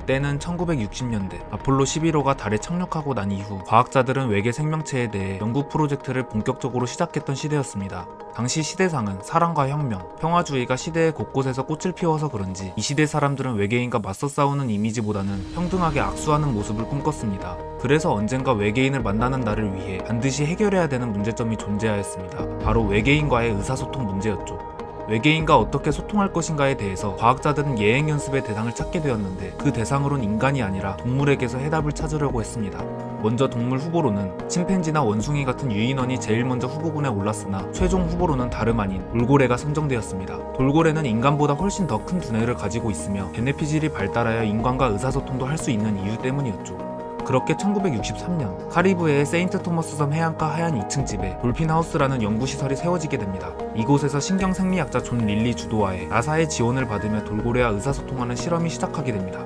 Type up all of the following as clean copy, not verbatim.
때는 1960년대 아폴로 11호가 달에 착륙하고 난 이후 과학자들은 외계 생명체에 대해 연구 프로젝트를 본격적으로 시작했던 시대였습니다. 당시 시대상은 사랑과 혁명, 평화주의가 시대의 곳곳에서 꽃을 피워서 그런지 이 시대 사람들은 외계인과 맞서 싸우는 이미지보다는 평등하게 악수하는 모습을 꿈꿨습니다. 그래서 언젠가 외계인을 만나는 날을 위해 반드시 해결해야 되는 문제점이 존재하였습니다. 바로 외계인과의 의사소통 문제였죠. 외계인과 어떻게 소통할 것인가에 대해서 과학자들은 예행 연습의 대상을 찾게 되었는데 그 대상으론 인간이 아니라 동물에게서 해답을 찾으려고 했습니다. 먼저 동물 후보로는 침팬지나 원숭이 같은 유인원이 제일 먼저 후보군에 올랐으나 최종 후보로는 다름 아닌 돌고래가 선정되었습니다. 돌고래는 인간보다 훨씬 더 큰 두뇌를 가지고 있으며 베네피질이 발달하여 인간과 의사소통도 할 수 있는 이유 때문이었죠. 그렇게 1963년 카리브해의 세인트 토머스 섬 해안가 하얀 2층 집에 돌핀하우스라는 연구시설이 세워지게 됩니다. 이곳에서 신경생리학자 존 릴리 주도하에 나사의 지원을 받으며 돌고래와 의사소통하는 실험이 시작하게 됩니다.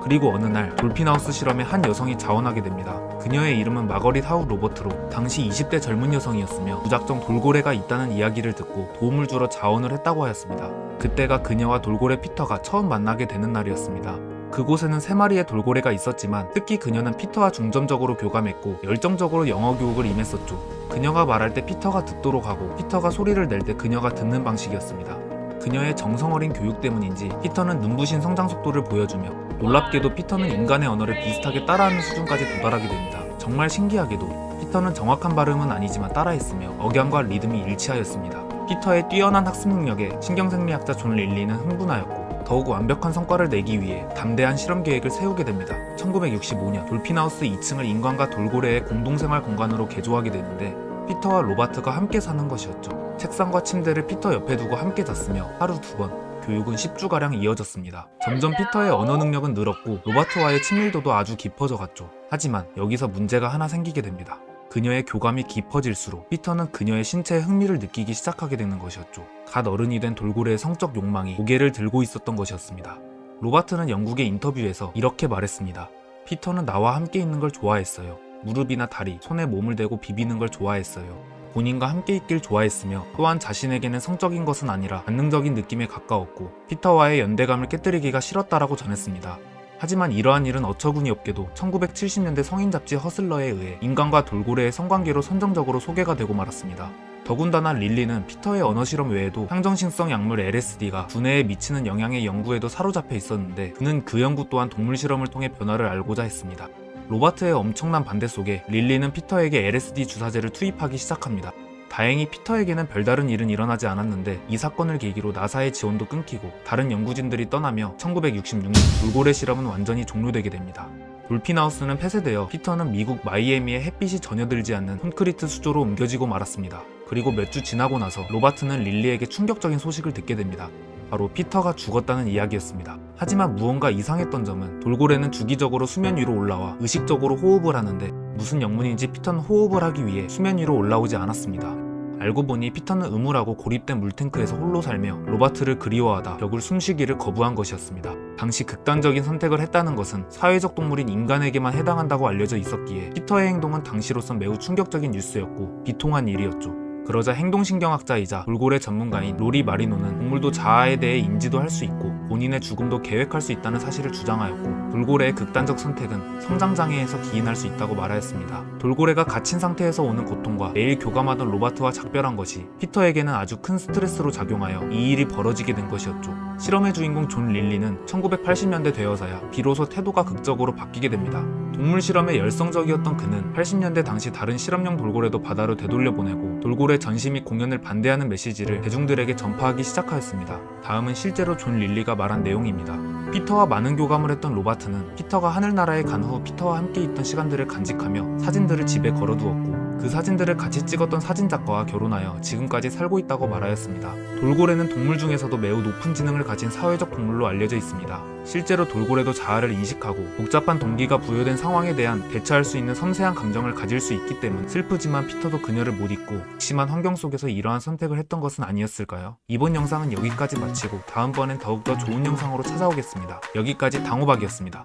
그리고 어느 날 돌핀하우스 실험에 한 여성이 자원하게 됩니다. 그녀의 이름은 마거릿 하우 로버트로 당시 20대 젊은 여성이었으며 무작정 돌고래가 있다는 이야기를 듣고 도움을 주러 자원을 했다고 하였습니다. 그때가 그녀와 돌고래 피터가 처음 만나게 되는 날이었습니다. 그곳에는 3마리의 돌고래가 있었지만 특히 그녀는 피터와 중점적으로 교감했고 열정적으로 영어 교육을 임했었죠. 그녀가 말할 때 피터가 듣도록 하고 피터가 소리를 낼 때 그녀가 듣는 방식이었습니다. 그녀의 정성어린 교육 때문인지 피터는 눈부신 성장 속도를 보여주며 놀랍게도 피터는 인간의 언어를 비슷하게 따라하는 수준까지 도달하게 됩니다. 정말 신기하게도 피터는 정확한 발음은 아니지만 따라했으며 억양과 리듬이 일치하였습니다. 피터의 뛰어난 학습 능력에 신경생리학자 존 릴리는 흥분하였고 더욱 완벽한 성과를 내기 위해 담대한 실험 계획을 세우게 됩니다. 1965년 돌핀하우스 2층을 인간과 돌고래의 공동생활 공간으로 개조하게 되는데 피터와 로바트가 함께 사는 것이었죠. 책상과 침대를 피터 옆에 두고 함께 잤으며 하루 2번, 교육은 10주가량 이어졌습니다. 점점 피터의 언어 능력은 늘었고 로바트와의 친밀도도 아주 깊어져 갔죠. 하지만 여기서 문제가 하나 생기게 됩니다. 그녀의 교감이 깊어질수록 피터는 그녀의 신체에 흥미를 느끼기 시작하게 되는 것이었죠. 갓 어른이 된 돌고래의 성적 욕망이 고개를 들고 있었던 것이었습니다. 로바트는 영국의 인터뷰에서 이렇게 말했습니다. 피터는 나와 함께 있는 걸 좋아했어요. 무릎이나 다리, 손에 몸을 대고 비비는 걸 좋아했어요. 본인과 함께 있길 좋아했으며 또한 자신에게는 성적인 것은 아니라 bản 능적인 느낌에 가까웠고 피터와의 연대감을 깨뜨리기가 싫었다라고 전했습니다. 하지만 이러한 일은 어처구니없게도 1970년대 성인 잡지 허슬러에 의해 인간과 돌고래의 성관계로 선정적으로 소개가 되고 말았습니다. 더군다나 릴리는 피터의 언어 실험 외에도 향정신성 약물 LSD가 두뇌에 미치는 영향의 연구에도 사로잡혀 있었는데 그는 그 연구 또한 동물 실험을 통해 변화를 알고자 했습니다. 로바트의 엄청난 반대 속에 릴리는 피터에게 LSD 주사제를 투입하기 시작합니다. 다행히 피터에게는 별다른 일은 일어나지 않았는데 이 사건을 계기로 나사의 지원도 끊기고 다른 연구진들이 떠나며 1966년 돌고래 실험은 완전히 종료되게 됩니다. 돌핀하우스는 폐쇄되어 피터는 미국 마이애미에 햇빛이 전혀 들지 않는 콘크리트 수조로 옮겨지고 말았습니다. 그리고 몇 주 지나고 나서 로바트는 릴리에게 충격적인 소식을 듣게 됩니다. 바로 피터가 죽었다는 이야기였습니다. 하지만 무언가 이상했던 점은 돌고래는 주기적으로 수면 위로 올라와 의식적으로 호흡을 하는데 무슨 영문인지 피터는 호흡을 하기 위해 수면 위로 올라오지 않았습니다. 알고 보니 피터는 음울하고 고립된 물탱크에서 홀로 살며 로바트를 그리워하다 벽을 숨쉬기를 거부한 것이었습니다. 당시 극단적인 선택을 했다는 것은 사회적 동물인 인간에게만 해당한다고 알려져 있었기에 피터의 행동은 당시로선 매우 충격적인 뉴스였고 비통한 일이었죠. 그러자 행동신경학자이자 돌고래 전문가인 로리 마리노는 동물도 자아에 대해 인지도 할 수 있고 본인의 죽음도 계획할 수 있다는 사실을 주장하였고 돌고래의 극단적 선택은 성장장애에서 기인할 수 있다고 말하였습니다. 돌고래가 갇힌 상태에서 오는 고통과 매일 교감하던 로바트와 작별한 것이 피터에게는 아주 큰 스트레스로 작용하여 이 일이 벌어지게 된 것이었죠. 실험의 주인공 존 릴리는 1980년대 되어서야 비로소 태도가 극적으로 바뀌게 됩니다. 동물 실험에 열성적이었던 그는 80년대 당시 다른 실험용 돌고래도 바다로 되돌려보내고 돌고래 전시 및 공연을 반대하는 메시지를 대중들에게 전파하기 시작하였습니다. 다음은 실제로 존 릴리가 말한 내용입니다. 피터와 많은 교감을 했던 로바트는 피터가 하늘나라에 간 후 피터와 함께 있던 시간들을 간직하며 사진들을 집에 걸어두었고 그 사진들을 같이 찍었던 사진작가와 결혼하여 지금까지 살고 있다고 말하였습니다. 돌고래는 동물 중에서도 매우 높은 지능을 가진 사회적 동물로 알려져 있습니다. 실제로 돌고래도 자아를 인식하고 복잡한 동기가 부여된 상황에 대한 대처할 수 있는 섬세한 감정을 가질 수 있기 때문 슬프지만 피터도 그녀를 못 잊고 극심한 환경 속에서 이러한 선택을 했던 것은 아니었을까요? 이번 영상은 여기까지 마치고 다음번엔 더욱더 좋은 영상으로 찾아오겠습니다. 여기까지 당호박이었습니다.